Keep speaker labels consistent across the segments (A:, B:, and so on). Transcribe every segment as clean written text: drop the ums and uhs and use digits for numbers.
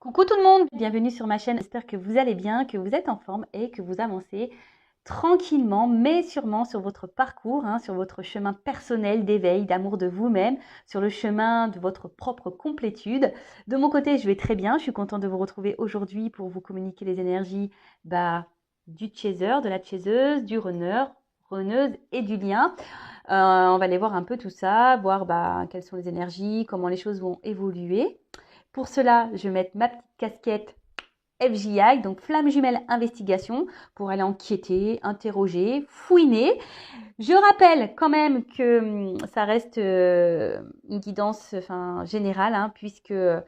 A: Coucou tout le monde, bienvenue sur ma chaîne. J'espère que vous allez bien, que vous êtes en forme et que vous avancez tranquillement, mais sûrement sur votre parcours, sur votre chemin personnel d'éveil, d'amour de vous-même, sur le chemin de votre propre complétude. De mon côté, je vais très bien. Je suis contente de vous retrouver aujourd'hui pour vous communiquer les énergies du chaser, de la chaiseuse, du runner, runneuse et du lien. On va aller voir un peu tout ça, voir quelles sont les énergies, comment les choses vont évoluer. Pour cela, je vais mettre ma petite casquette FJI, donc Flamme Jumelle Investigation, pour aller enquêter, interroger, fouiner. Je rappelle quand même que ça reste une guidance générale, puisque nous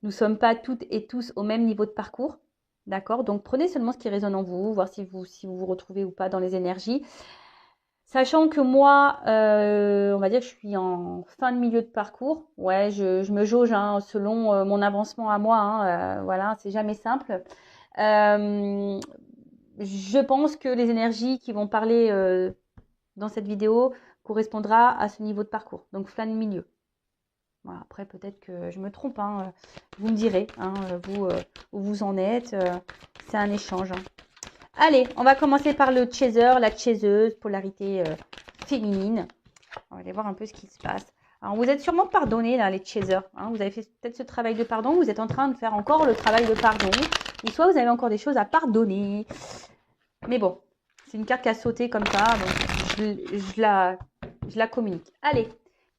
A: ne sommes pas toutes et tous au même niveau de parcours. D'accord? Donc prenez seulement ce qui résonne en vous, voir si vous retrouvez ou pas dans les énergies. Sachant que moi, on va dire que je suis en fin de milieu de parcours. Ouais, je me jauge selon mon avancement à moi. Voilà, c'est jamais simple. Euh, je pense que les énergies qui vont parler dans cette vidéo correspondra à ce niveau de parcours. Donc, fin de milieu. Voilà, après, peut-être que je me trompe. Vous me direz vous, où vous en êtes. C'est un échange. Allez, on va commencer par le chaser, la chaiseuse, polarité féminine. On va aller voir un peu ce qui se passe. Alors, vous êtes sûrement pardonnés, là, les chasers. Vous avez fait peut-être ce travail de pardon. Vous êtes en train de faire encore le travail de pardon. Ou soit vous avez encore des choses à pardonner. Mais bon, c'est une carte qui a sauté comme ça. Donc, je la communique. Allez,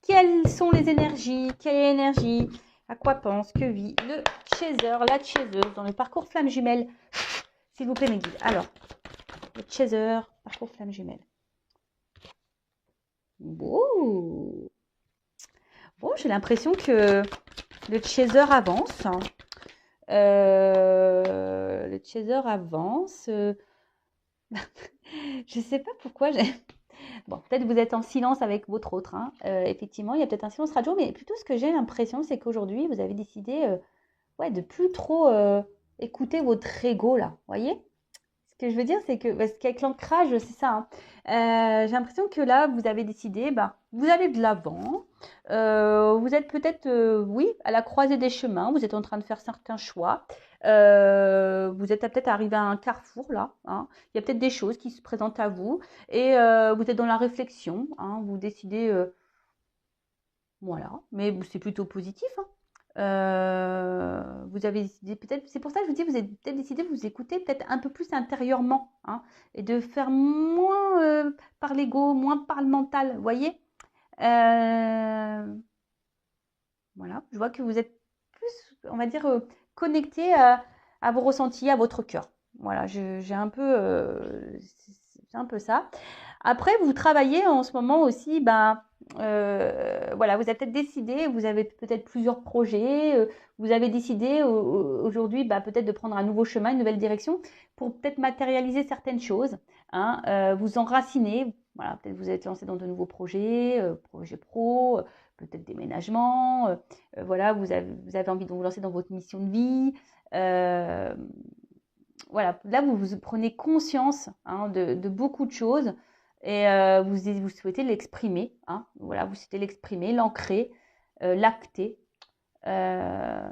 A: quelles sont les énergies? Quelle est l'énergie? À quoi pense? Que vit le chaser, la chaiseuse dans le parcours flamme jumelle? S'il vous plaît, mes guides. Alors, le chaser, parcours flamme jumelle. Bon, j'ai l'impression que le chaser avance. Le chaser avance. Je sais pas pourquoi. Bon, peut-être vous êtes en silence avec votre autre. Effectivement, il y a peut-être un silence radio, mais plutôt ce que j'ai l'impression, c'est qu'aujourd'hui, vous avez décidé de plus trop écouter votre ego, là. Voyez? Ce que je veux dire, c'est que, parce qu'avec l'ancrage, c'est ça. J'ai l'impression que là, vous avez décidé, vous allez de l'avant. Vous êtes peut-être, oui, à la croisée des chemins. Vous êtes en train de faire certains choix. Vous êtes peut-être arrivé à un carrefour là. Il y a peut-être des choses qui se présentent à vous et vous êtes dans la réflexion. Vous décidez, voilà, mais c'est plutôt positif. Vous avez décidé peut-être, c'est pour ça que je vous dis, vous avez peut-être décidé de vous écouter peut-être un peu plus intérieurement et de faire moins par l'ego, moins par le mental, vous voyez. Voilà, je vois que vous êtes plus, on va dire, connecté à vos ressentis, à votre cœur. Voilà, j'ai un peu, c'est un peu ça. Après, vous travaillez en ce moment aussi, voilà, vous avez peut-être décidé, vous avez peut-être plusieurs projets, vous avez décidé aujourd'hui peut-être de prendre un nouveau chemin, une nouvelle direction pour peut-être matérialiser certaines choses, vous enraciner, voilà, peut-être vous êtes lancé dans de nouveaux projets, projets pro, peut-être déménagement, voilà, vous avez envie de vous lancer dans votre mission de vie, voilà, là vous prenez conscience de beaucoup de choses et vous souhaitez l'exprimer, voilà, vous souhaitez l'exprimer, l'ancrer, l'acter. Euh,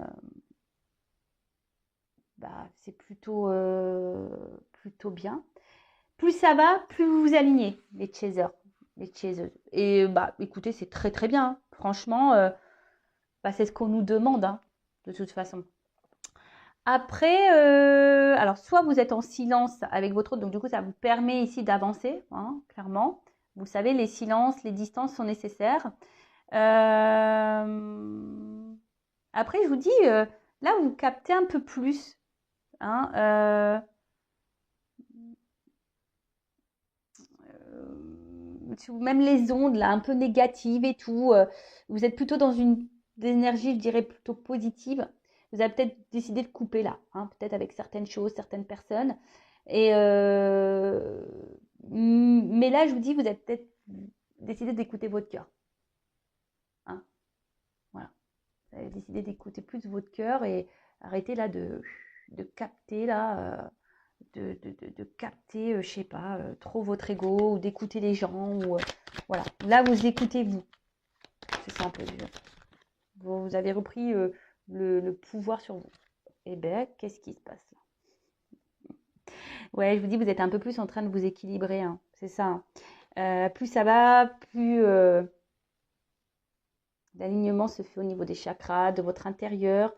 A: c'est plutôt bien. Plus ça va, plus vous vous alignez, les chasers, les chaseuses. Et écoutez, c'est très très bien. Franchement, c'est ce qu'on nous demande, de toute façon. Après, alors soit vous êtes en silence avec votre autre, donc du coup ça vous permet ici d'avancer, clairement. Vous savez, les silences, les distances sont nécessaires. Après, je vous dis, là vous captez un peu plus. Même les ondes là, un peu négatives et tout, vous êtes plutôt dans une énergie, je dirais, plutôt positive. Vous avez peut-être décidé de couper là, peut-être avec certaines choses, certaines personnes. Et mais là, je vous dis, vous avez peut-être décidé d'écouter votre cœur. Voilà. Vous avez décidé d'écouter plus votre cœur et arrêter là de capter là. De capter, je sais pas, trop votre ego ou d'écouter les gens. Voilà. Là, vous écoutez vous. C'est simple. Vous avez repris le pouvoir sur vous. Eh ben, qu'est-ce qui se passe là? Ouais, je vous dis, vous êtes un peu plus en train de vous équilibrer, hein, c'est ça, hein. Plus ça va, plus l'alignement se fait au niveau des chakras, de votre intérieur.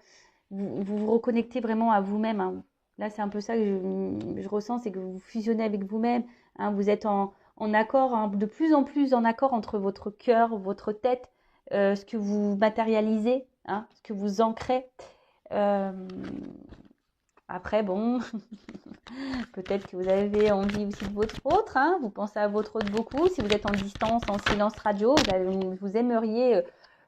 A: Vous reconnectez vraiment à vous-même, hein. Là, c'est un peu ça que je ressens, c'est que vous fusionnez avec vous-même, hein. Vous êtes en accord, hein, de plus en plus en accord entre votre cœur, votre tête, ce que vous matérialisez, hein, ce que vous ancrez. Euh, Après, bon, peut-être que vous avez envie aussi de votre autre, hein, vous pensez à votre autre beaucoup. Si vous êtes en distance, en silence radio, vous aimeriez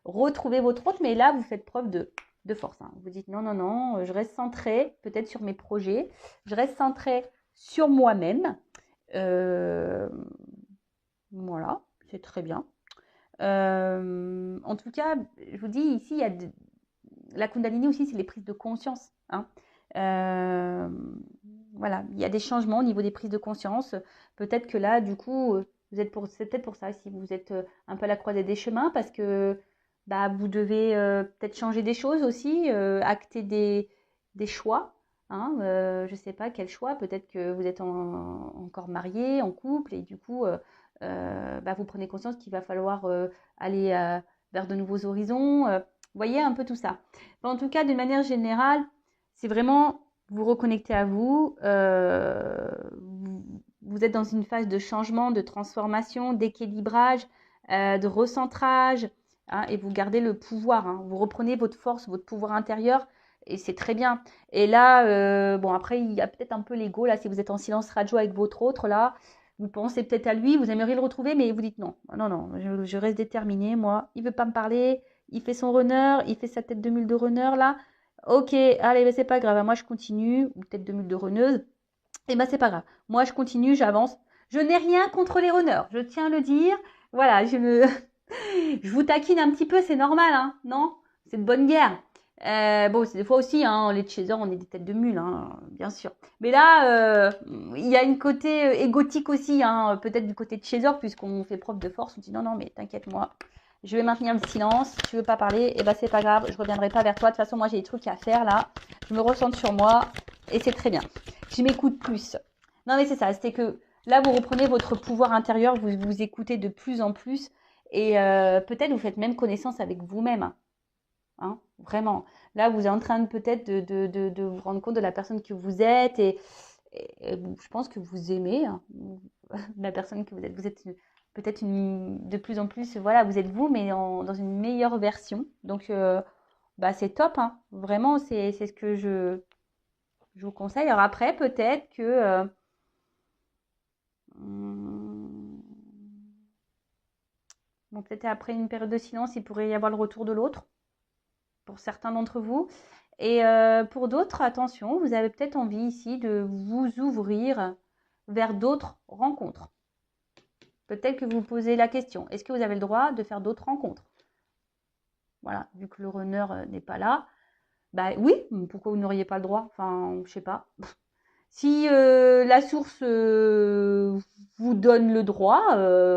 A: retrouver votre autre, mais là, vous faites preuve de force, hein. Vous dites non, non, non, je reste centrée peut-être sur mes projets, je reste centrée sur moi-même. Euh, voilà, c'est très bien. En tout cas, je vous dis, ici, il y a la Kundalini aussi, c'est les prises de conscience, hein. Euh, voilà, il y a des changements au niveau des prises de conscience. Peut-être que là, du coup, c'est peut-être pour ça, si vous êtes un peu à la croisée des chemins, parce que bah, vous devez peut-être changer des choses aussi, acter des choix, hein. Je ne sais pas quel choix, peut-être que vous êtes encore marié, en couple, et du coup, bah, vous prenez conscience qu'il va falloir aller vers de nouveaux horizons. Vous voyez un peu tout ça. En tout cas, d'une manière générale, c'est vraiment vous reconnecter à vous. Vous êtes dans une phase de changement, de transformation, d'équilibrage, de recentrage, hein, et vous gardez le pouvoir, hein. Vous reprenez votre force, votre pouvoir intérieur, et c'est très bien. Et là, bon, après, il y a peut-être un peu l'ego, là, si vous êtes en silence radio avec votre autre, là, vous pensez peut-être à lui, vous aimeriez le retrouver, mais vous dites non, non, non, je reste déterminée, moi. Il ne veut pas me parler, il fait son runner, il fait sa tête de mule de runner, là. Ok, allez, bah, c'est pas grave, moi je continue, ou tête de mule de runneuse, et ben c'est pas grave. Moi je continue, j'avance. Je n'ai rien contre les runners, je tiens à le dire. Voilà, je vous taquine un petit peu, c'est normal, hein, non? C'est de bonne guerre. Bon, c'est des fois aussi, hein, les chasers, on est des têtes de mule, hein, bien sûr. Mais là, il y a une côté égotique aussi, hein, peut-être du côté de chaser, puisqu'on fait preuve de force. On dit non, non, mais t'inquiète, moi, je vais maintenir le silence. Si tu veux pas parler, eh ben c'est pas grave, je reviendrai pas vers toi. De toute façon, moi, j'ai des trucs à faire là. Je me ressens sur moi et c'est très bien. Je m'écoute plus. Non, mais c'est ça, c'était que là, vous reprenez votre pouvoir intérieur, vous vous écoutez de plus en plus. Et peut-être vous faites même connaissance avec vous-même, hein, vraiment. Là, vous êtes en train de peut-être de vous rendre compte de la personne que vous êtes et je pense que vous aimez, hein, la personne que vous êtes. Vous êtes peut-être de plus en plus, voilà, vous êtes vous, mais dans une meilleure version. Donc, bah, c'est top, hein. Vraiment, c'est ce que je vous conseille. Alors après, peut-être que hum, bon, peut-être après une période de silence, il pourrait y avoir le retour de l'autre pour certains d'entre vous. Et pour d'autres, attention, vous avez peut-être envie ici de vous ouvrir vers d'autres rencontres. Peut-être que vous vous posez la question, est-ce que vous avez le droit de faire d'autres rencontres? Voilà, vu que le runner n'est pas là. Bah oui, pourquoi vous n'auriez pas le droit? Enfin, je sais pas. Si la source vous donne le droit,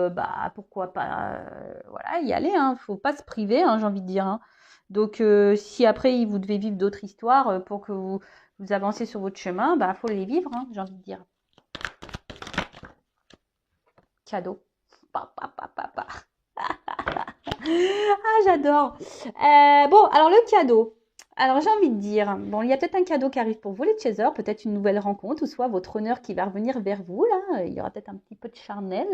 A: bah pourquoi pas voilà, y aller, hein. Faut pas se priver, hein, j'ai envie de dire, hein. Donc si après vous devez vivre d'autres histoires pour que vous avancez sur votre chemin, bah faut les vivre, hein, j'ai envie de dire. Cadeau. Pa, pa, pa, pa, pa. Ah, j'adore. Bon, alors le cadeau. Alors j'ai envie de dire, bon, il y a peut-être un cadeau qui arrive pour vous les chasers, peut-être une nouvelle rencontre, ou soit votre honneur qui va revenir vers vous, là, il y aura peut-être un petit peu de charnel.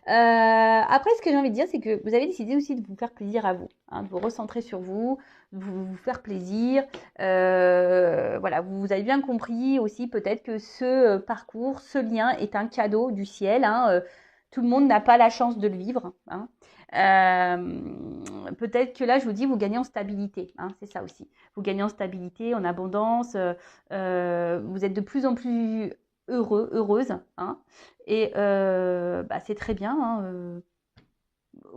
A: Après, ce que j'ai envie de dire, c'est que vous avez décidé aussi de vous faire plaisir à vous, hein, de vous recentrer sur vous, de vous faire plaisir. Voilà, vous avez bien compris aussi peut-être que ce parcours, ce lien est un cadeau du ciel, hein, tout le monde n'a pas la chance de le vivre, hein. Peut-être que là, je vous dis, vous gagnez en stabilité, hein, c'est ça aussi. Vous gagnez en stabilité, en abondance, vous êtes de plus en plus heureux, heureuse, hein, et bah, c'est très bien, hein,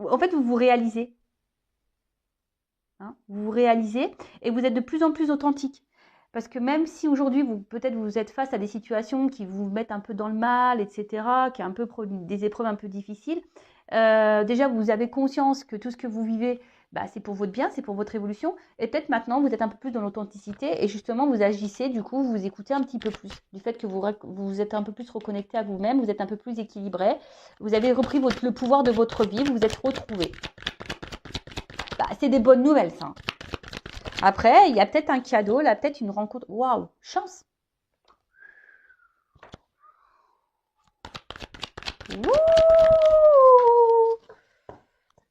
A: en fait, vous vous réalisez, hein, vous vous réalisez et vous êtes de plus en plus authentique. Parce que même si aujourd'hui, peut-être vous êtes face à des situations qui vous mettent un peu dans le mal, etc., qui est un peu des épreuves un peu difficiles, déjà vous avez conscience que tout ce que vous vivez, bah, c'est pour votre bien, c'est pour votre évolution. Et peut-être maintenant, vous êtes un peu plus dans l'authenticité et justement, vous agissez, du coup, vous écoutez un petit peu plus. Du fait que vous êtes un peu plus reconnecté à vous-même, vous êtes un peu plus équilibré, vous avez repris le pouvoir de votre vie, vous vous êtes retrouvé. Bah, c'est des bonnes nouvelles, ça. Après, il y a peut-être un cadeau, là, peut-être une rencontre. Waouh, chance. Wouh!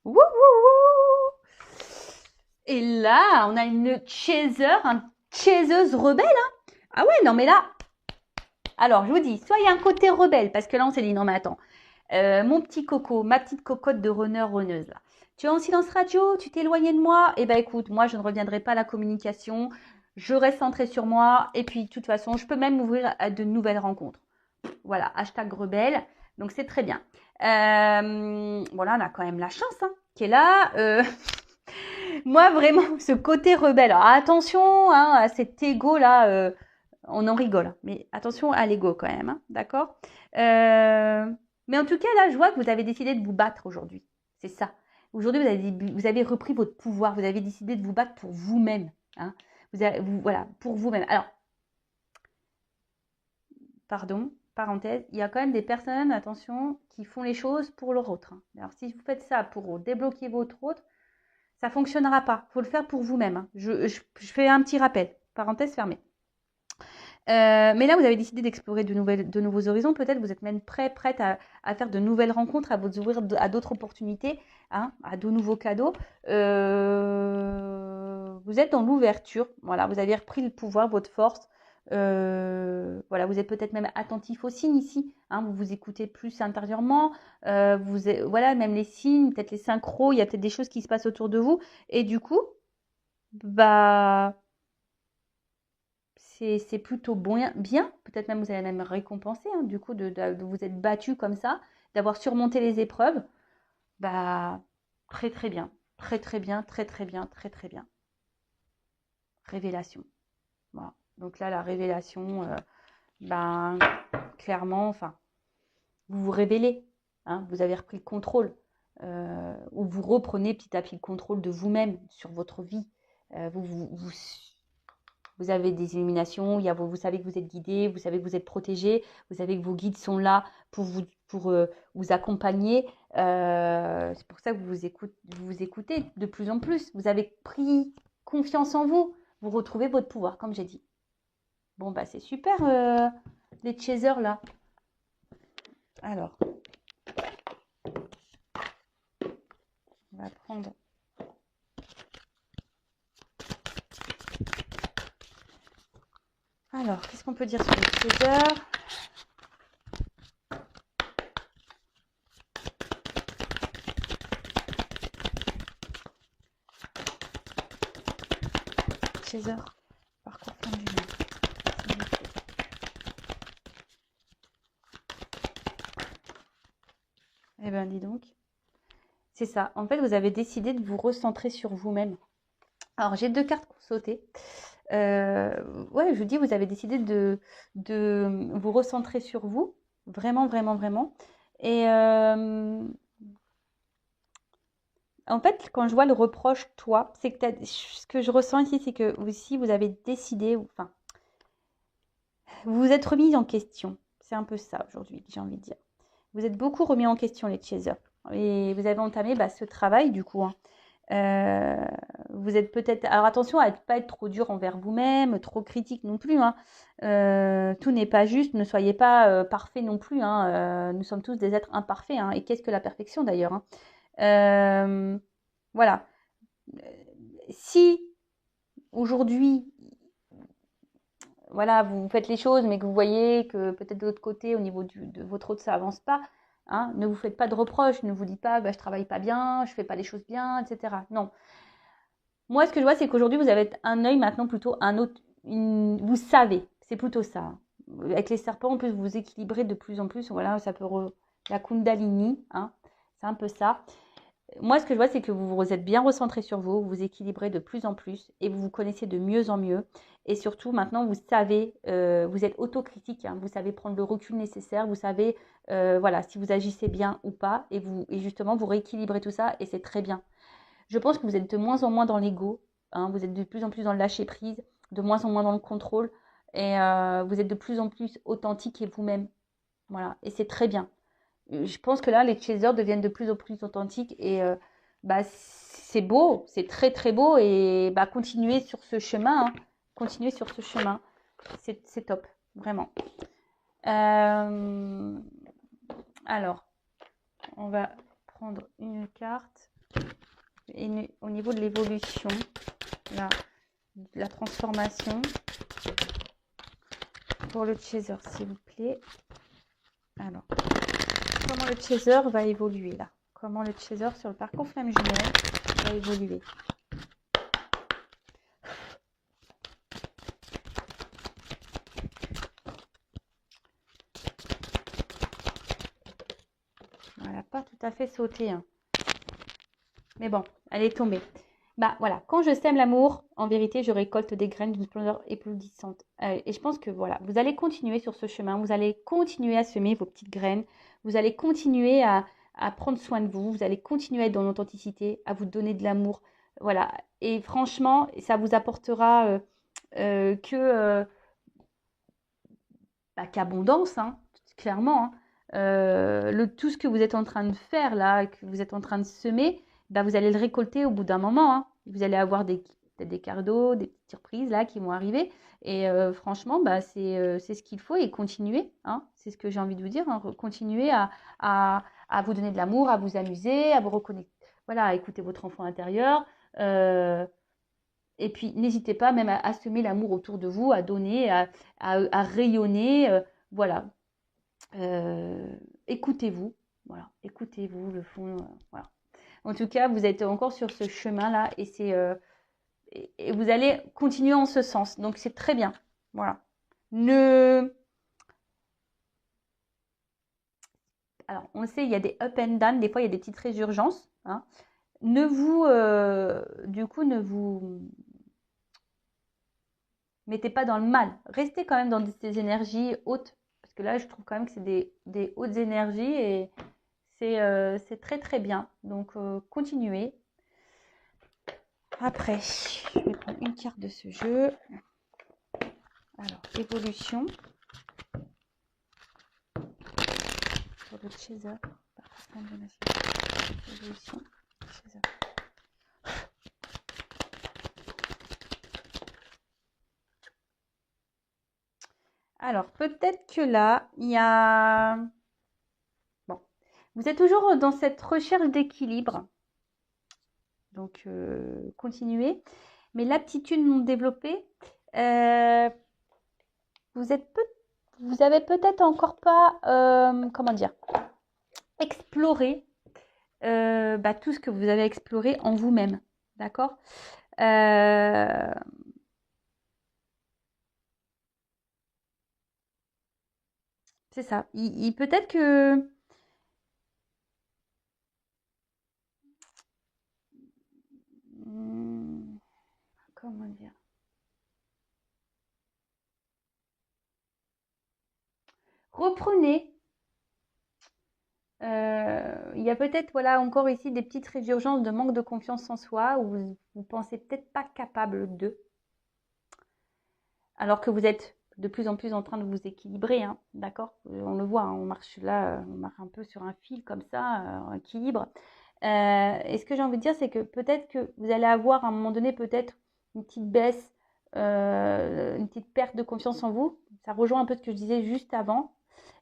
A: Wouh, wouh, wouh! Et là, on a une chaseuse rebelle. Hein. Ah ouais, non mais là, alors je vous dis, soit il y a un côté rebelle, parce que là on s'est dit, non mais attends, mon petit coco, ma petite cocotte de runneuse là, tu es en silence radio, tu t'es éloigné de moi, eh ben écoute, moi je ne reviendrai pas à la communication, je reste centrée sur moi, et puis de toute façon, je peux même m'ouvrir à de nouvelles rencontres. Voilà, hashtag rebelle, donc c'est très bien. Voilà, on a quand même la chance hein, qui est là. Moi, vraiment, ce côté rebelle. Alors, attention hein, à cet ego-là, on en rigole. Mais attention à l'ego quand même, hein, d'accord Mais en tout cas, là, je vois que vous avez décidé de vous battre aujourd'hui. C'est ça. Aujourd'hui, vous avez repris votre pouvoir. Vous avez décidé de vous battre pour vous-même. Hein. Voilà, pour vous-même. Alors, pardon, parenthèse, il y a quand même des personnes, attention, qui font les choses pour leur autre. Hein. Alors, si vous faites ça pour débloquer votre autre, ça ne fonctionnera pas. Il faut le faire pour vous-même. Hein. Je fais un petit rappel. Parenthèse fermée. Mais là, vous avez décidé d'explorer de nouveaux horizons. Peut-être vous êtes même prête à faire de nouvelles rencontres, à vous ouvrir à d'autres opportunités, hein, à de nouveaux cadeaux. Vous êtes dans l'ouverture. Voilà, vous avez repris le pouvoir, votre force. Voilà, vous êtes peut-être même attentif aux signes ici. Hein, vous vous écoutez plus intérieurement. Voilà, même les signes, peut-être les synchros. Il y a peut-être des choses qui se passent autour de vous. Et du coup, bah c'est plutôt bien. Peut-être même vous allez même récompenser, hein, du coup, de vous être battu comme ça, d'avoir surmonté les épreuves. Bah, très très bien. Très très bien, très très bien, très très bien. Révélation. Voilà. Donc là, la révélation, ben, clairement, enfin, vous vous révélez. Hein, vous avez repris le contrôle. Ou vous reprenez petit à petit le contrôle de vous-même sur votre vie. Vous avez des illuminations, vous savez que vous êtes guidé, vous savez que vous êtes protégé, vous savez que vos guides sont là pour vous accompagner. C'est pour ça que vous vous écoutez de plus en plus. Vous avez pris confiance en vous. Vous retrouvez votre pouvoir, comme j'ai dit. Bon, bah c'est super, les chasers là. Alors, on va prendre... Alors, qu'est-ce qu'on peut dire sur les chasers ? Chaser, parcours fin du monde. Eh bien, dis donc. C'est ça. En fait, vous avez décidé de vous recentrer sur vous-même. Alors, j'ai 2 cartes pour sauter. Ouais, je vous dis, vous avez décidé de vous recentrer sur vous. Vraiment, vraiment, vraiment. Et en fait, quand je vois le reproche, toi, c'est que ce que je ressens ici, c'est que aussi, vous avez décidé, enfin, vous vous êtes remis en question. C'est un peu ça aujourd'hui, j'ai envie de dire. Vous êtes beaucoup remis en question, les chasers. Et vous avez entamé ce travail, du coup. Hein. Vous êtes peut-être... Alors attention à ne pas être trop dur envers vous-même, trop critique non plus. Hein. Tout n'est pas juste, ne soyez pas parfait non plus. Hein. Nous sommes tous des êtres imparfaits. Hein. Et qu'est-ce que la perfection d'ailleurs hein. Voilà. Si aujourd'hui, voilà, vous faites les choses, mais que vous voyez que peut-être de l'autre côté, au niveau de votre autre, ça avance pas, hein, ne vous faites pas de reproches, ne vous dites pas, je travaille pas bien, je fais pas les choses bien, etc. Non. Moi, ce que je vois, c'est qu'aujourd'hui, vous avez un œil maintenant plutôt un autre. Vous savez, c'est plutôt ça. Hein. Avec les serpents, en plus, vous vous équilibrez de plus en plus. Voilà, ça peut la Kundalini, hein, c'est un peu ça. Moi, ce que je vois, c'est que vous êtes bien recentré sur vous, vous vous équilibrez de plus en plus et vous vous connaissez de mieux en mieux. Et surtout, maintenant, vous savez, vous êtes autocritique, hein, vous savez prendre le recul nécessaire, vous savez, voilà, si vous agissez bien ou pas. Et justement, vous rééquilibrez tout ça et c'est très bien. Je pense que vous êtes de moins en moins dans l'ego, hein, vous êtes de plus en plus dans le lâcher prise, de moins en moins dans le contrôle, et vous êtes de plus en plus authentique et vous-même. Voilà, et c'est très bien. Je pense que là, les chasers deviennent de plus en plus authentiques et bah, c'est beau, c'est très très beau et bah, continuez sur ce chemin, hein. Continuez sur ce chemin, c'est top, vraiment. Alors, on va prendre une carte et au niveau de l'évolution, là, de la transformation pour le chaser, s'il vous plaît. Alors, comment le chaser va évoluer là? Comment le chaser sur le parcours flamme jumelle va évoluer? Elle n'a pas tout à fait sauté, hein. Mais bon, elle est tombée. Bah voilà, quand je sème l'amour, en vérité, je récolte des graines d'une splendeur éplodissante. Et je pense que voilà, vous allez continuer sur ce chemin, vous allez continuer à semer vos petites graines, vous allez continuer à prendre soin de vous, vous allez continuer à être dans l'authenticité, à vous donner de l'amour. Voilà, et franchement, ça vous apportera qu'abondance, hein, clairement. Hein. Tout ce que vous êtes en train de faire là, que vous êtes en train de semer, bah, vous allez le récolter au bout d'un moment. Hein. Vous allez avoir peut-être des cadeaux, des petites surprises là qui vont arriver. Et franchement, bah, c'est ce qu'il faut et continuer. Hein. C'est ce que j'ai envie de vous dire. Hein. Continuez à vous donner de l'amour, à vous amuser, à vous reconnecter. Voilà, à écouter votre enfant intérieur. Et puis, n'hésitez pas même à semer l'amour autour de vous, à donner, à rayonner. Voilà. Écoutez-vous. Voilà. Écoutez-vous, le fond. Voilà. En tout cas, vous êtes encore sur ce chemin-là et vous allez continuer en ce sens. Donc, c'est très bien. Voilà. Alors, on le sait, il y a des up and down. Des fois, il y a des petites résurgences. Hein. Du coup, ne vous mettez pas dans le mal. Restez quand même dans ces énergies hautes. Parce que là, je trouve quand même que c'est des hautes énergies et c'est très très bien. Donc, continuez. Après, je vais prendre une carte de ce jeu. Alors, évolution. Pour le chaser. Évolution. Chaser. Alors, peut-être que là, il y a... Bon, vous êtes toujours dans cette recherche d'équilibre. Donc, continuez. Mais l'aptitude non développée, vous avez peut-être encore pas, comment dire, exploré tout ce que vous avez exploré en vous-même. D'accord? C'est ça. Peut-être que... comment dire? Reprenez. Il y a peut-être voilà, encore ici des petites résurgences de manque de confiance en soi où vous ne pensez peut-être pas capable de. Alors que vous êtes de plus en plus en train de vous équilibrer, hein, d'accord? On le voit, hein, on marche là, on marche un peu sur un fil comme ça, en équilibre. Et ce que j'ai envie de dire, c'est que peut-être que vous allez avoir à un moment donné peut-être une petite baisse, une petite perte de confiance en vous. Ça rejoint un peu ce que je disais juste avant.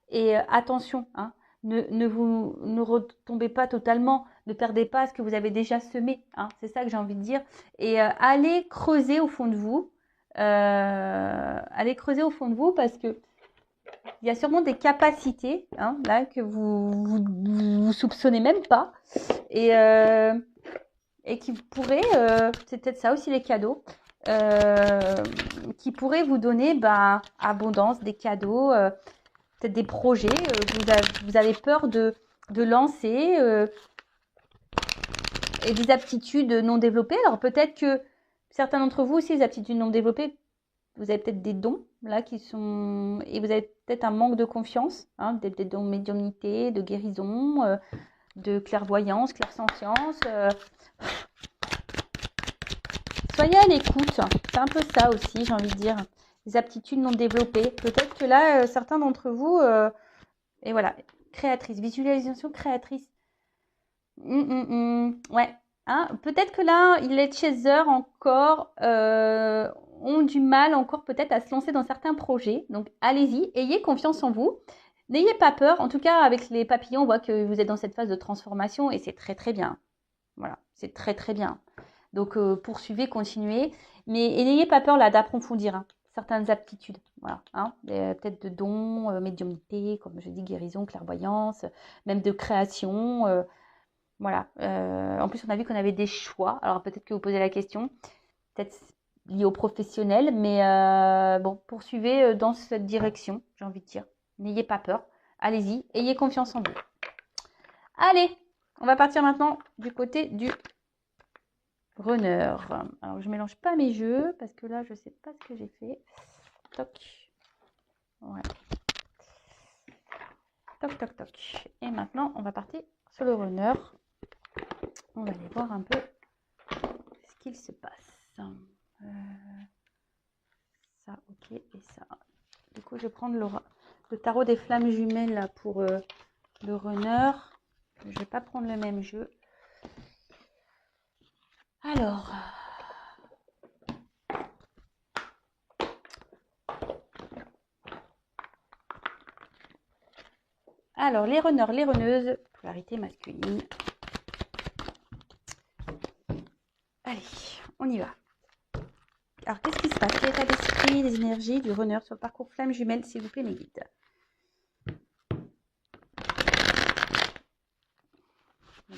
A: Et attention, hein, ne retombez pas totalement, ne perdez pas ce que vous avez déjà semé. Hein, c'est ça que j'ai envie de dire. Et allez creuser au fond de vous. Allez creuser au fond de vous parce que il y a sûrement des capacités hein, là que vous soupçonnez même pas et qui pourraient, c'est peut-être ça aussi les cadeaux, qui pourraient vous donner abondance, des cadeaux, peut-être des projets que vous avez peur de lancer et des aptitudes non développées. Alors peut-être que certains d'entre vous aussi, les aptitudes non développées, vous avez peut-être des dons là qui sont et vous avez peut-être un manque de confiance, hein, des dons de médiumnité, de guérison, de clairvoyance, clairsentience. soyez à l'écoute. C'est un peu ça aussi, j'ai envie de dire. Les aptitudes non développées. Peut-être que là, certains d'entre vous, et voilà, créatrice, visualisation créatrice. Ouais. Hein, peut-être que là, les chasers encore ont du mal encore peut-être à se lancer dans certains projets. Donc, allez-y, ayez confiance en vous. N'ayez pas peur. En tout cas, avec les papillons, on voit que vous êtes dans cette phase de transformation et c'est très, très bien. Voilà, c'est très, très bien. Donc, poursuivez, continuez. Mais n'ayez pas peur là d'approfondir certaines aptitudes. Voilà, hein, peut-être de dons, médiumnité, comme je dis, guérison, clairvoyance, même de création. Voilà. En plus, on a vu qu'on avait des choix. Alors, peut-être que vous posez la question, peut-être lié au professionnel, mais bon, poursuivez dans cette direction, j'ai envie de dire. N'ayez pas peur. Allez-y, ayez confiance en vous. Allez, on va partir maintenant du côté du runner. Alors, je mélange pas mes jeux parce que là, je sais pas ce que j'ai fait. Toc. Ouais. Toc, toc, toc. Et maintenant, on va partir sur le runner. On va aller voir un peu ce qu'il se passe. Ça, ok, et ça. Du coup, je vais prendre le tarot des flammes jumelles là, pour le runner. Je ne vais pas prendre le même jeu. Alors, les runners, les runneuses, polarité masculine. Allez, on y va. Alors, qu'est-ce qui se passe? Quel état d'esprit, des énergies du runner sur le parcours flamme jumelle, s'il vous plaît, mes guides?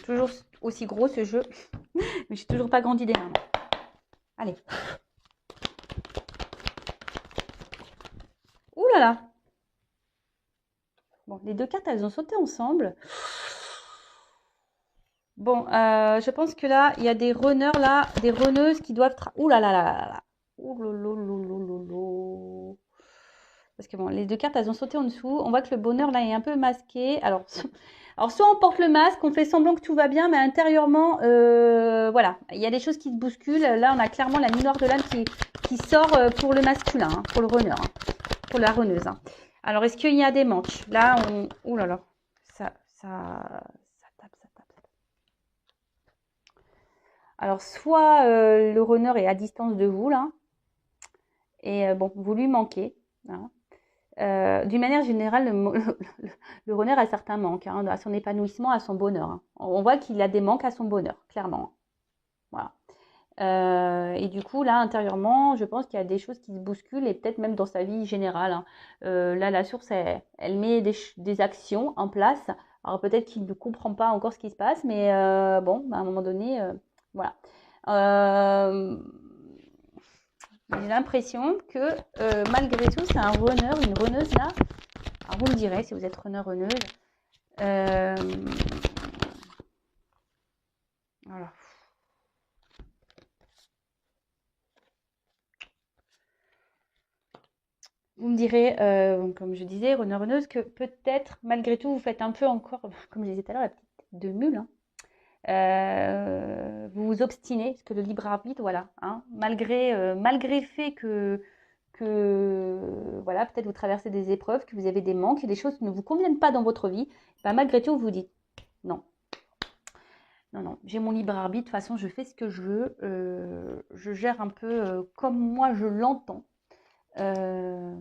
A: Toujours aussi gros ce jeu, mais je n'ai toujours pas grandi des mains. Allez. Ouh là là. Bon, les deux cartes, elles ont sauté ensemble. Bon, je pense que là, il y a des runners là, des runneuses qui doivent... Ouh là là là là là. Ouh là là là là là. Parce que bon, les deux cartes, elles ont sauté en dessous. On voit que le bonheur là est un peu masqué. Alors soit on porte le masque, on fait semblant que tout va bien, mais intérieurement, voilà, il y a des choses qui se bousculent. Là, on a clairement la nuit noire de l'âme qui sort pour le masculin, hein, pour le runner, hein, pour la runneuse. Hein. Alors, est-ce qu'il y a des manques? Là, ouh là là, ça tape. Alors, soit le runner est à distance de vous, là, et bon, vous lui manquez. Hein. D'une manière générale, le runner a certains manques hein, à son épanouissement, à son bonheur. Hein. On voit qu'il a des manques à son bonheur, clairement. Voilà. Et du coup, là, intérieurement, je pense qu'il y a des choses qui se bousculent et peut-être même dans sa vie générale. Hein. Là, la source, elle met des actions en place. Alors peut-être qu'il ne comprend pas encore ce qui se passe, mais bon, à un moment donné, voilà. J'ai l'impression que malgré tout, c'est un runner, une runneuse là. Alors vous me direz si vous êtes runner, runneuse. Voilà. Vous me direz, comme je disais, runner, runneuse, que peut-être malgré tout, vous faites un peu encore, comme je disais tout à l'heure, la petite de mule. Hein. Vous vous obstinez, parce que le libre arbitre, voilà, hein, malgré le fait que voilà, peut-être vous traversez des épreuves, que vous avez des manques, des choses qui ne vous conviennent pas dans votre vie, ben malgré tout, vous vous dites non. Non, j'ai mon libre arbitre, de toute façon, je fais ce que je veux, je gère un peu comme moi je l'entends. C'est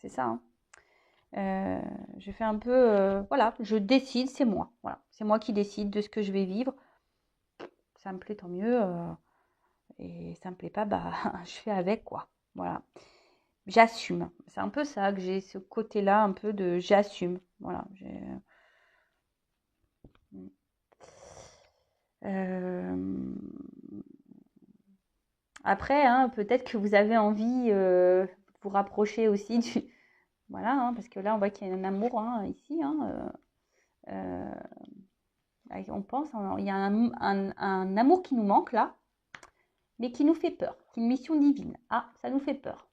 A: ça, hein. Je fais un peu, voilà, je décide, c'est moi. Voilà, c'est moi qui décide de ce que je vais vivre. Ça me plaît, tant mieux. Et ça me plaît pas, bah, je fais avec, quoi. Voilà. J'assume. C'est un peu ça que j'ai, ce côté-là, un peu de j'assume. Voilà. Après, hein, peut-être que vous avez envie de vous rapprocher aussi du... Voilà, hein, parce que là, on voit qu'il y a un amour hein, ici. Hein, on pense, il y a un amour qui nous manque là, mais qui nous fait peur. C'est une mission divine. Ah, ça nous fait peur.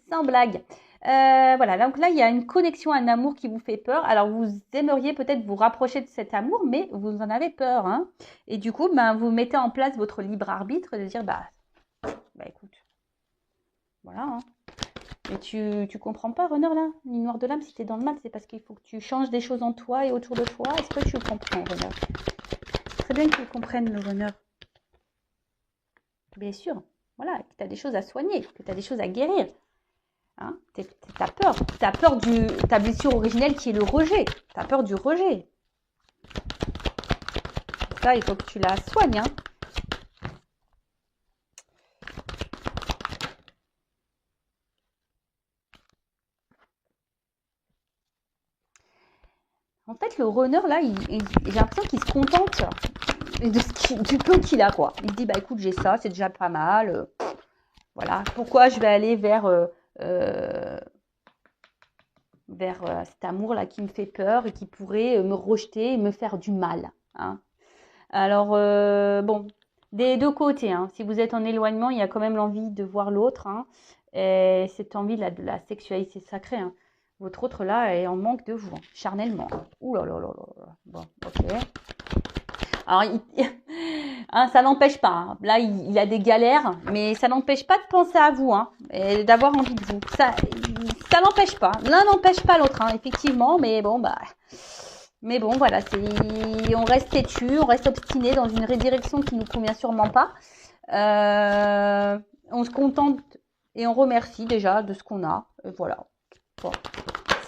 A: Sans blague. Voilà, donc là, il y a une connexion, un amour qui vous fait peur. Alors, vous aimeriez peut-être vous rapprocher de cet amour, mais vous en avez peur, hein. Et du coup, ben, vous mettez en place votre libre arbitre de dire, bah écoute, voilà, hein. Mais tu comprends pas, Renard, là, ligne noire de l'âme, si tu es dans le mal, c'est parce qu'il faut que tu changes des choses en toi et autour de toi. Est-ce que tu le comprends, Renard? Très bien que tu le comprennes, le Renard. Bien sûr, voilà, que tu as des choses à soigner, que tu as des choses à guérir. Hein, t'as peur. T'as peur de ta blessure originelle qui est le rejet. T'as peur du rejet. Ça, il faut que tu la soignes. Hein. En fait, le runner, là, j'ai l'impression qu'il se contente du peu qu'il a, quoi. Il se dit, bah écoute, j'ai ça, c'est déjà pas mal. Voilà. Pourquoi je vais aller vers cet amour-là qui me fait peur et qui pourrait me rejeter et me faire du mal. Hein. Alors, bon, des deux côtés. Hein. Si vous êtes en éloignement, il y a quand même l'envie de voir l'autre. Hein. Et cette envie de la sexualité sacrée. Hein. Votre autre là est en manque de vous, hein, charnellement. Ouh là là là là. Bon, ok. Alors, hein, ça n'empêche pas. Hein. Là, il a des galères, mais ça n'empêche pas de penser à vous hein, et d'avoir envie de vous. Ça n'empêche pas. L'un n'empêche pas l'autre, hein, effectivement. Mais bon, voilà, on reste têtu, on reste obstiné dans une direction qui nous convient sûrement pas. On se contente et on remercie déjà de ce qu'on a. Voilà. Bon.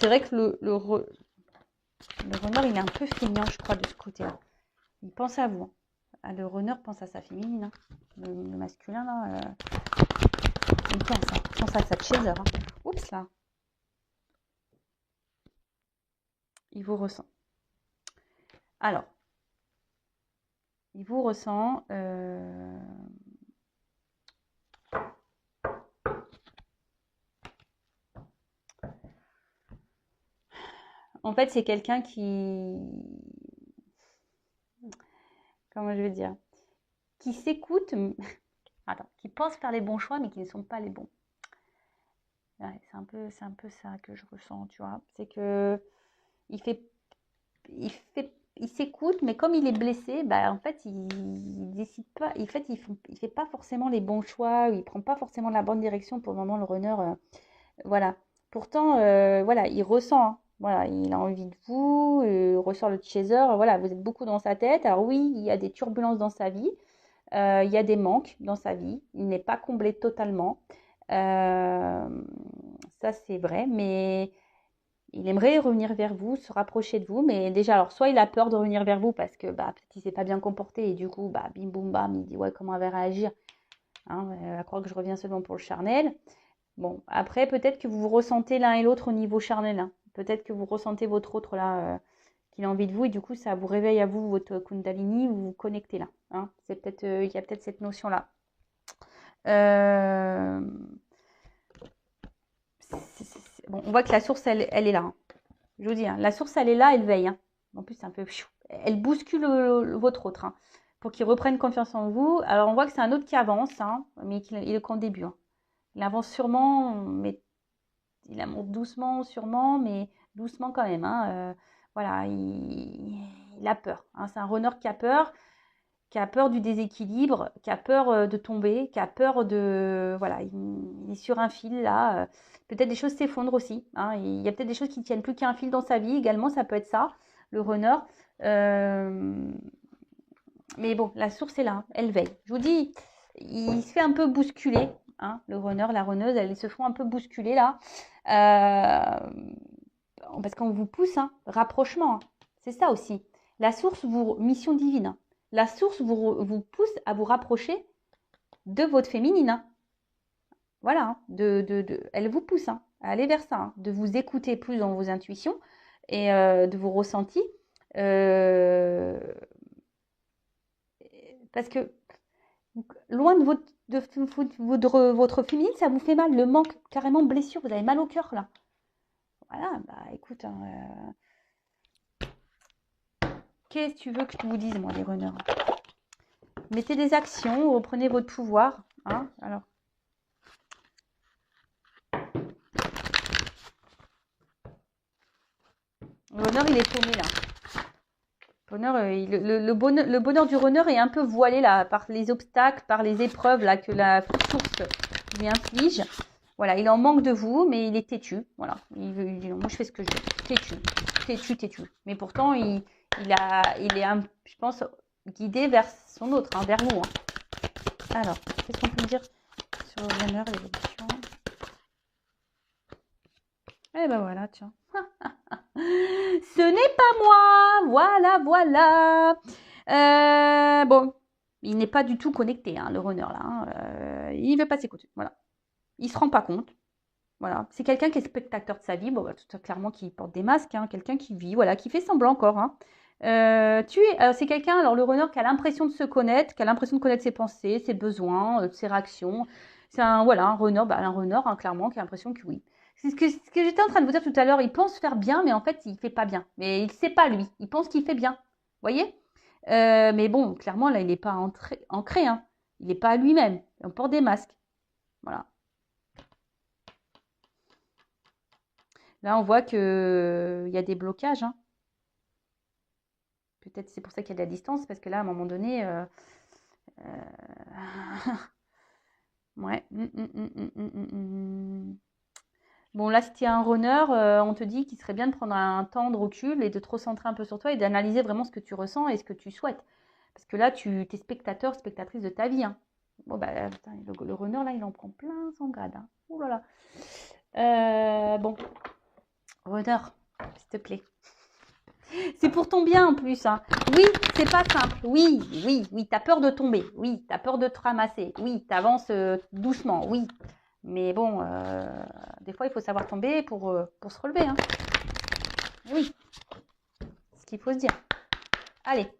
A: C'est vrai que le renard, il est un peu feignant, je crois, de ce côté-là. Il pense à vous. Ah, le runner pense à sa féminine. Hein. Le masculin, là, il pense à sa chaser. Hein. Oups, là. Il vous ressent. Alors, il vous ressent. En fait, c'est quelqu'un qui... Comment je veux dire? Qui s'écoute... Attends, qui pense faire les bons choix, mais qui ne sont pas les bons. Ouais, c'est un peu ça que je ressens, tu vois. C'est que il s'écoute, mais comme il est blessé, bah, en fait, il décide pas. En fait, il fait pas forcément les bons choix, il prend pas forcément la bonne direction pour le moment, le runner. Voilà. Pourtant, voilà, il ressent. Hein. Voilà, il a envie de vous, il ressort le chaser. Voilà, vous êtes beaucoup dans sa tête. Alors oui, il y a des turbulences dans sa vie. Il y a des manques dans sa vie. Il n'est pas comblé totalement. Euh, Ça, c'est vrai. Mais il aimerait revenir vers vous, se rapprocher de vous, mais déjà, alors soit il a peur de revenir vers vous parce que peut-être il s'est pas bien comporté et du coup, bim boum bam, il dit ouais, comment elle va réagir hein, à croire que je reviens seulement pour le charnel. Bon, après, peut-être que vous vous ressentez l'un et l'autre au niveau charnel. Hein. Peut-être que vous ressentez votre autre là, qu'il a envie de vous et du coup, ça vous réveille à vous votre Kundalini, vous vous connectez là. Hein. C'est peut-être, il y a peut-être cette notion-là. Euh, Bon, on voit que la source, elle est là. Hein. Je vous dis, hein, la source, elle est là, elle veille. Hein. En plus, c'est un peu... Elle bouscule votre autre hein, pour qu'il reprenne confiance en vous. Alors, on voit que c'est un autre qui avance, hein, mais il est qu'en début. Hein. Il avance sûrement, mais il avance doucement, sûrement, mais doucement quand même. Hein. Voilà, il a peur. Hein. C'est un runner qui a peur du déséquilibre, qui a peur de tomber, qui a peur de... Voilà, il est sur un fil là. Peut-être des choses s'effondrent aussi. Hein. Il y a peut-être des choses qui ne tiennent plus qu'à un fil dans sa vie également, ça peut être ça, le runner. Mais bon, la source est là, elle veille. Je vous dis, il se fait un peu bousculer. Hein, le runner, la runneuse, elles se font un peu bousculer là. Parce qu'on vous pousse, hein, rapprochement. Hein. C'est ça aussi. La source, mission divine. Hein. La source vous pousse à vous rapprocher de votre féminine. Hein. Voilà, hein, elle vous pousse hein, à aller vers ça, hein, de vous écouter plus dans vos intuitions et de vos ressentis. Parce que loin de votre féminine, ça vous fait mal, le manque, carrément blessure, vous avez mal au cœur là. Voilà, écoute, hein, qu'est-ce que tu veux que je vous dise, moi, les runners? Mettez des actions, reprenez votre pouvoir. Hein, alors. runner, il est paumé là. Le bonheur du runner est un peu voilé là par les obstacles, par les épreuves là que la source lui inflige. Voilà, il en manque de vous, mais il est têtu. Voilà, il dit non, moi je fais ce que je veux. Têtu. Mais pourtant, il est, je pense, guidé vers son autre, hein, vers vous. Hein. Alors, qu'est-ce qu'on peut dire sur le runner, l'évolution? Eh ben voilà, tiens. Ce n'est pas moi. Voilà. Bon, il n'est pas du tout connecté, hein, le runner là. Hein. Il ne veut pas s'écouter. Voilà. Il ne se rend pas compte. Voilà. C'est quelqu'un qui est spectateur de sa vie. Bon, tout clairement qui porte des masques. Hein. Quelqu'un qui vit, voilà, qui fait semblant encore. Hein. C'est quelqu'un, alors le runner, qui a l'impression de se connaître, qui a l'impression de connaître ses pensées, ses besoins, ses réactions. C'est un runner, hein, clairement, qui a l'impression que oui. C'est ce que j'étais en train de vous dire tout à l'heure. Il pense faire bien, mais en fait, il fait pas bien. Mais il ne sait pas, lui. Il pense qu'il fait bien. Vous voyez mais bon, clairement, là, il n'est pas ancré. Hein. Il n'est pas à lui-même. On porte des masques. Voilà. Là, on voit qu'il y a des blocages. Hein. Peut-être c'est pour ça qu'il y a de la distance, parce que là, à un moment donné... ouais. Bon, là, si tu es un runner, on te dit qu'il serait bien de prendre un temps de recul et de te recentrer un peu sur toi et d'analyser vraiment ce que tu ressens et ce que tu souhaites. Parce que là, tu es spectatrice de ta vie. Hein. Bon, bah, putain, le runner, là, il en prend plein son grade. Hein. Ouh là là. Bon, runner, s'il te plaît. C'est pour ton bien en plus. Hein. Oui, c'est pas simple. Oui, t'as peur de tomber. Oui, t'as peur de te ramasser. Oui, t'avances doucement. Oui. Mais bon, des fois, il faut savoir tomber pour se relever. Hein. Oui. Ce qu'il faut se dire. Allez.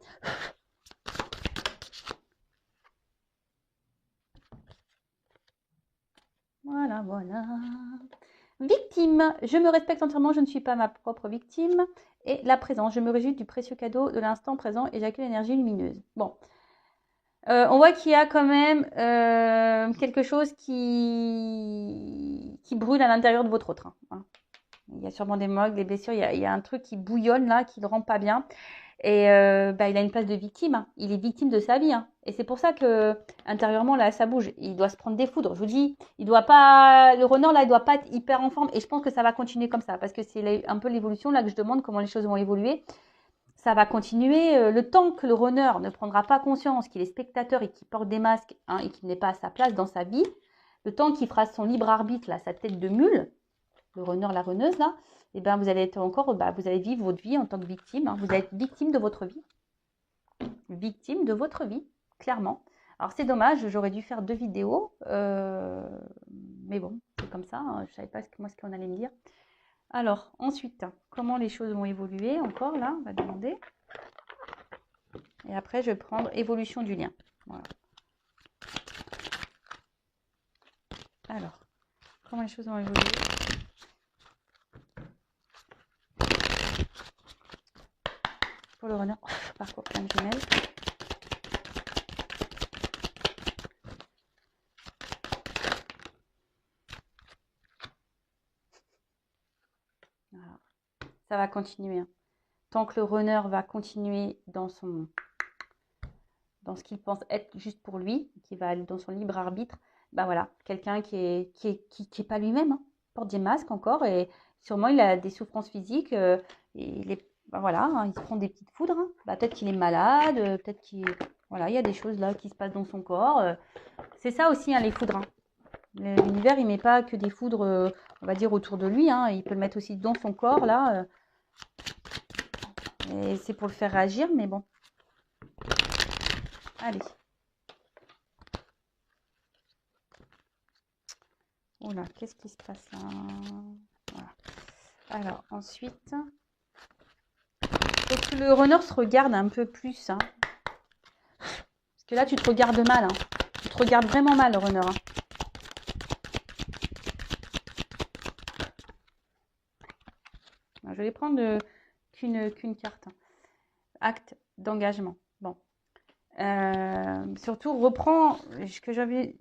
A: Voilà. Victime. Je me respecte entièrement, je ne suis pas ma propre victime. Et la présence. Je me réjouis du précieux cadeau de l'instant présent et j'accueille l'énergie lumineuse. Bon. On voit qu'il y a quand même quelque chose qui brûle à l'intérieur de votre train. Hein. Il y a sûrement des moques, des blessures. Il y a un truc qui bouillonne là, qui ne le rend pas bien. Et il a une place de victime. Hein. Il est victime de sa vie. Hein. Et c'est pour ça que intérieurement là, ça bouge. Il doit se prendre des foudres. Je vous dis, le runner là, il doit pas être hyper en forme. Et je pense que ça va continuer comme ça, parce que c'est un peu l'évolution là que je demande, comment les choses vont évoluer. Ça va continuer le temps que le runner ne prendra pas conscience qu'il est spectateur et qu'il porte des masques, hein, et qu'il n'est pas à sa place dans sa vie. Le temps qu'il fera son libre arbitre, là, sa tête de mule, le runner, la runneuse, là, et ben vous allez être encore, vous allez vivre votre vie en tant que victime. Hein. Vous allez être victime de votre vie. Victime de votre vie, clairement. Alors c'est dommage, j'aurais dû faire 2 vidéos. Mais bon, c'est comme ça. Hein, je ne savais pas ce qu'on allait me dire. Alors, ensuite, comment les choses vont évoluer encore, là, on va demander. Et après, je vais prendre évolution du lien. Voilà. Alors, comment les choses vont évoluer? Pour le runner, parcours plein de jumelles. Voilà. Ça va continuer. Hein. Tant que le runner va continuer dans ce qu'il pense être juste pour lui, qui va aller dans son libre arbitre, ben voilà, quelqu'un qui est pas lui-même, hein, porte des masques encore, et sûrement il a des souffrances physiques, il est, ben voilà, hein, il se prend des petites foudres, hein. Ben, peut-être qu'il est malade, peut-être voilà, il y a des choses là qui se passent dans son corps, c'est ça aussi, hein, les foudres. Hein. L'univers, il met pas que des foudres, on va dire, autour de lui, hein, il peut le mettre aussi dans son corps, là, et c'est pour le faire réagir, mais bon. Allez. Oula, qu'est-ce qui se passe là? Voilà. Alors, ensuite, faut que le runner se regarde un peu plus. Hein. Parce que là, tu te regardes mal. Hein. Tu te regardes vraiment mal, le runner. Hein. Je vais prendre qu'une carte. Hein. Acte d'engagement. Bon. Surtout, reprends ce que j'avais...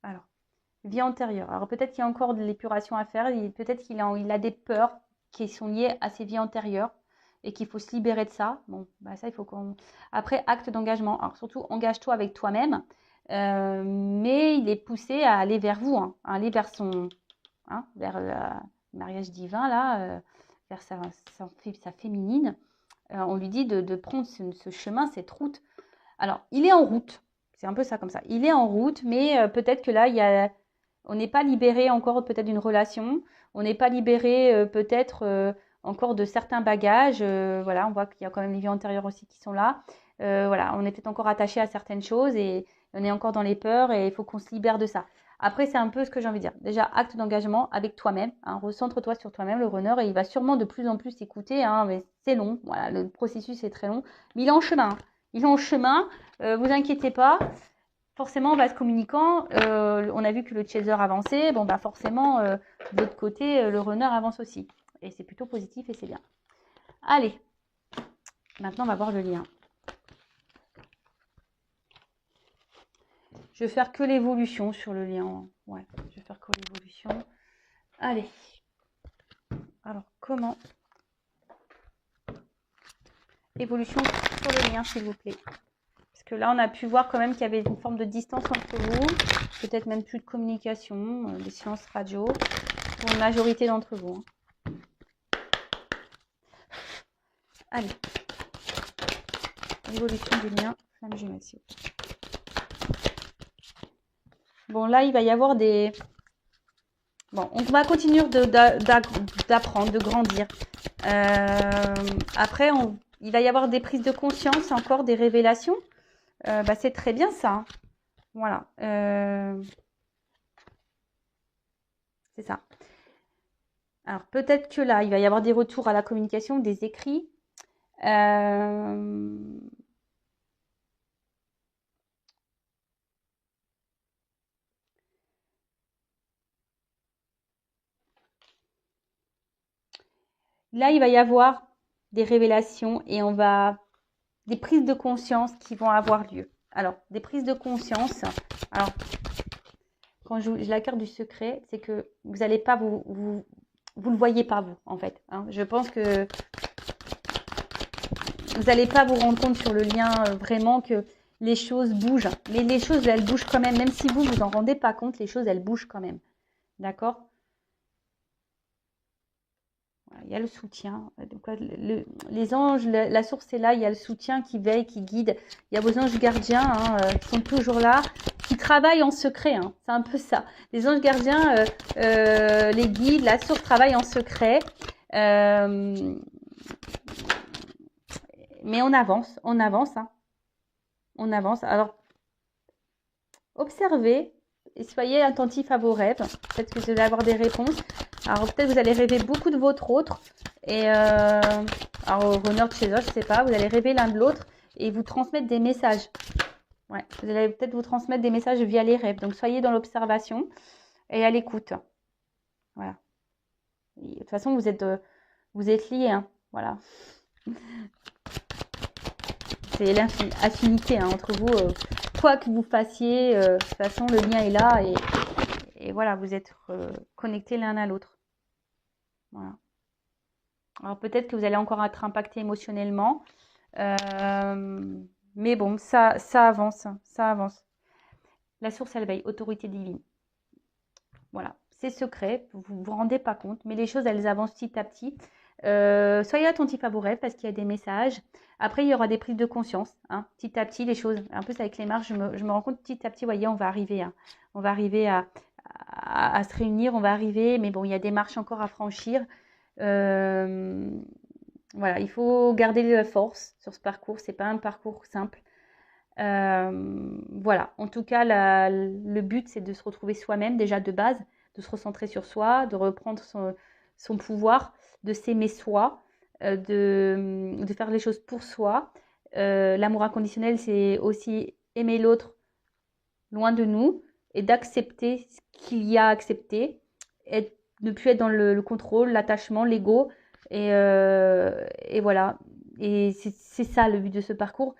A: Alors, vie antérieure. Alors, peut-être qu'il y a encore de l'épuration à faire. Peut-être qu'il a des peurs qui sont liées à ses vies antérieures et qu'il faut se libérer de ça. Bon, bah ça, il faut qu'on... Après, acte d'engagement. Alors, surtout, engage-toi avec toi-même. Mais il est poussé à aller vers vous, hein, à aller vers son... Hein, vers le mariage divin, là, vers sa féminine. On lui dit de prendre ce chemin, cette route. Alors, il est en route. C'est un peu ça comme ça. Il est en route, mais peut-être que là, on n'est pas libéré encore peut-être d'une relation. On n'est pas libéré peut-être encore de certains bagages. Voilà, on voit qu'il y a quand même les vies antérieures aussi qui sont là. Voilà, on est peut-être encore attaché à certaines choses et on est encore dans les peurs et il faut qu'on se libère de ça. Après, c'est un peu ce que j'ai envie de dire. Déjà, acte d'engagement avec toi-même. Hein, recentre-toi sur toi-même, le runner, et il va sûrement de plus en plus t'écouter. Hein, mais c'est long. Voilà, le processus est très long. Mais il est en chemin. Hein. Il est en chemin. Vous inquiétez pas. Forcément, en vase communicant, on a vu que le chaser avançait. Bon, bah forcément, de l'autre côté, le runner avance aussi. Et c'est plutôt positif et c'est bien. Allez. Maintenant, on va voir le lien. Je vais faire que l'évolution sur le lien. Ouais, je vais faire que l'évolution. Allez. Alors, comment? Évolution sur le lien, s'il vous plaît. Parce que là, on a pu voir quand même qu'il y avait une forme de distance entre vous. Peut-être même plus de communication, des séances radio. Pour une majorité d'entre vous. Hein. Allez. Évolution du lien, flamme jumelle, s'il vous plaît. Bon, là, il va y avoir des... Bon, on va continuer d'apprendre, de grandir. Après, il va y avoir des prises de conscience, encore des révélations. Bah, c'est très bien ça. Hein. Voilà. C'est ça. Alors, peut-être que là, il va y avoir des retours à la communication, des écrits. Là, il va y avoir des révélations et des prises de conscience qui vont avoir lieu. Alors, des prises de conscience. Alors, quand je la carte du secret, c'est que vous n'allez pas vous le voyez pas vous, en fait. Hein. Je pense que vous n'allez pas vous rendre compte sur le lien vraiment que les choses bougent. Les choses, elles bougent quand même. Même si vous en rendez pas compte, les choses, elles bougent quand même. D'accord ? Il y a le soutien. Donc, les anges, la source est là. Il y a le soutien qui veille, qui guide. Il y a vos anges gardiens qui sont toujours là, qui travaillent en secret. Hein. C'est un peu ça. Les anges gardiens, les guides, la source travaille en secret. Mais on avance. Hein. On avance. Alors, observez et soyez attentifs à vos rêves. Peut-être que vous allez avoir des réponses. Alors, peut-être vous allez rêver beaucoup de votre autre. Et alors, runner de chez eux, je sais pas. Vous allez rêver l'un de l'autre et vous transmettre des messages. Ouais, vous allez peut-être vous transmettre des messages via les rêves. Donc, soyez dans l'observation et à l'écoute. Voilà. Et, de toute façon, vous êtes liés. Hein. Voilà. C'est l'affinité hein, entre vous. Quoi que vous fassiez, de toute façon, le lien est là. Et voilà, vous êtes connectés l'un à l'autre. Voilà. Alors peut-être que vous allez encore être impacté émotionnellement. Mais bon, ça avance. Ça avance. La source, elle veille. Autorité divine. Voilà. C'est secret. Vous ne vous rendez pas compte. Mais les choses, elles avancent petit à petit. Soyez attentifs à vos rêves parce qu'il y a des messages. Après, il y aura des prises de conscience. Hein, petit à petit, les choses. Un peu avec les marches, je me rends compte petit à petit, vous voyez, on va arriver à se réunir. On va arriver. Mais bon, il y a des marches encore à franchir. Voilà, il faut garder la force sur ce parcours. C'est pas un parcours simple. Voilà, en tout cas, le but, c'est de se retrouver soi-même déjà de base, de se recentrer sur soi, de reprendre son pouvoir, de s'aimer soi, de faire les choses pour soi. L'amour inconditionnel, c'est aussi aimer l'autre loin de nous et d'accepter ce qu'il y a à accepter, et ne plus être dans le contrôle, l'attachement, l'ego. Et voilà. Et c'est ça le but de ce parcours.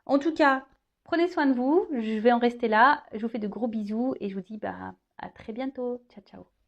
A: En tout cas, prenez soin de vous. Je vais en rester là. Je vous fais de gros bisous et je vous dis à très bientôt. Ciao, ciao.